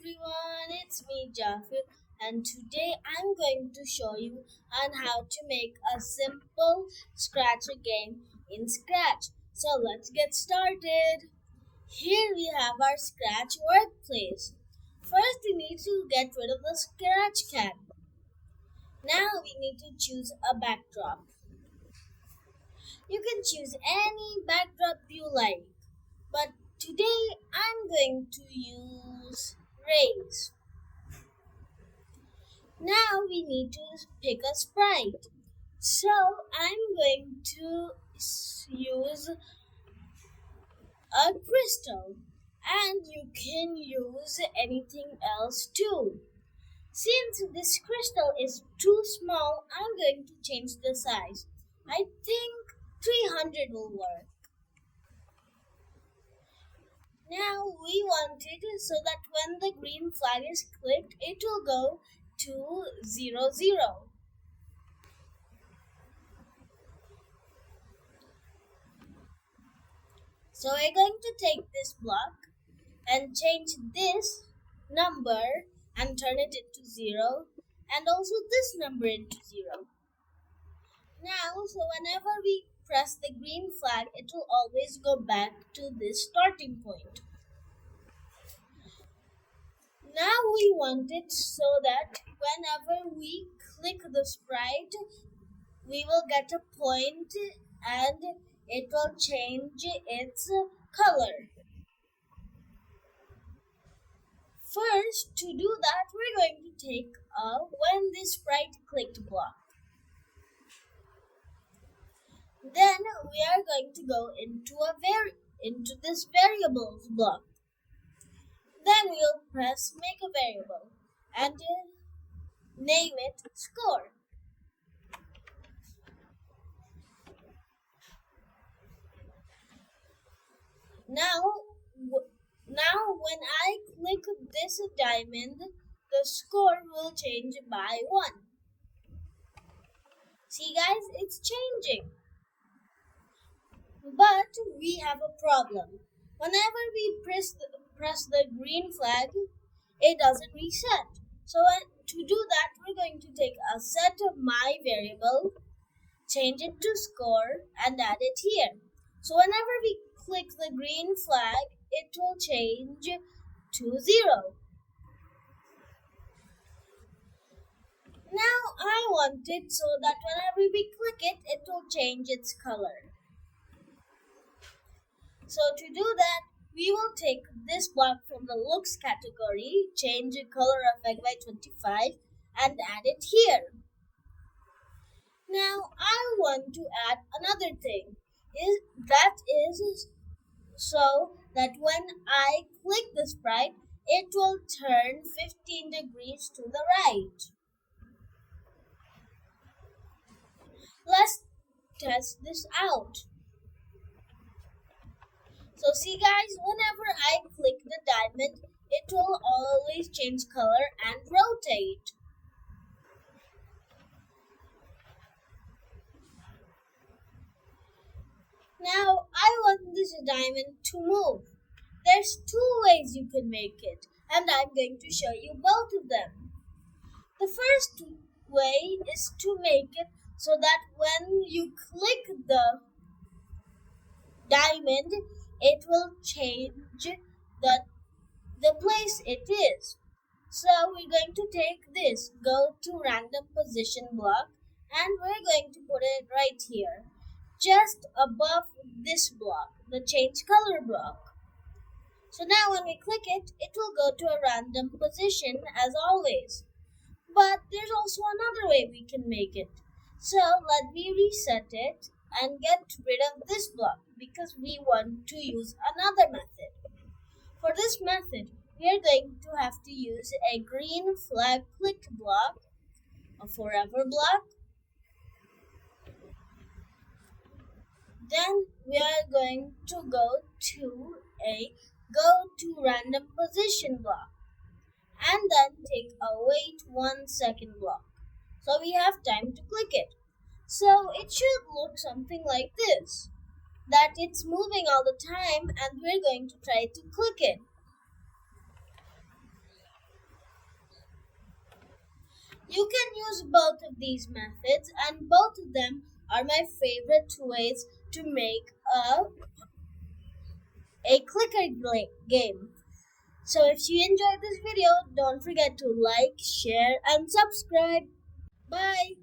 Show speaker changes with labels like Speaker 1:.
Speaker 1: everyone, it's me Jafir, and today I'm going to show you on how to make a simple scratcher game in Scratch. So let's get started. Here we have our Scratch workplace. First we need to get rid of the Scratch can. Now we need to choose a backdrop. You can choose any backdrop you like, but today I'm going to use rays. Now we need to pick a sprite. So I'm going to use a crystal, and you can use anything else too. Since this crystal is too small, I'm going to change the size. I think 300 will work. Now we want it so that when the green flag is clicked, it will go to 0, 0. So we're going to take this block and change this number and turn it into 0, and also this number into 0. Now, so whenever we press the green flag, it will always go back to this starting point. Now we want it so that whenever we click the sprite, we will get a point and it will change its color. First, to do that, we're going to take a when this sprite clicked block. Then we are going to go into this variables block. Then we'll press make a variable and name it score. Now when I click this diamond, the score will change by 1. See guys, it's changing. But we have a problem. Whenever we press the green flag, it doesn't reset. So to do that, we're going to take a set of my variable, change it to score, and add it here. So whenever we click the green flag, it will change to 0. Now I want it so that whenever we click it, it will change its color. So to do that, we will take this block from the looks category, change the color effect by 25, and add it here. Now I want to add another thing, that is so that when I click the sprite, it will turn 15 degrees to the right. Let's test this out. So see guys, whenever I click the diamond, it will always change color and rotate. Now I want this diamond to move. There's 2 ways you can make it, and I'm going to show you both of them. The first way is to make it so that when you click the diamond, it will change the place it is. So we're going to take this, go to random position block, and we're going to put it right here, just above this block, the change color block. So now when we click it, it will go to a random position as always. But there's also another way we can make it. So let me reset it and get rid of this block because we want to use another method. For this method, we are going to have to use a green flag clicked block, a forever block. Then we are going to go to random position block and then take a wait 1 second block. So we have time to click it. So it should look something like this, that it's moving all the time and we're going to try to click it. You can use both of these methods, and both of them are my favorite ways to make a game. So if you enjoyed this video, don't forget to like, share, and subscribe. Bye!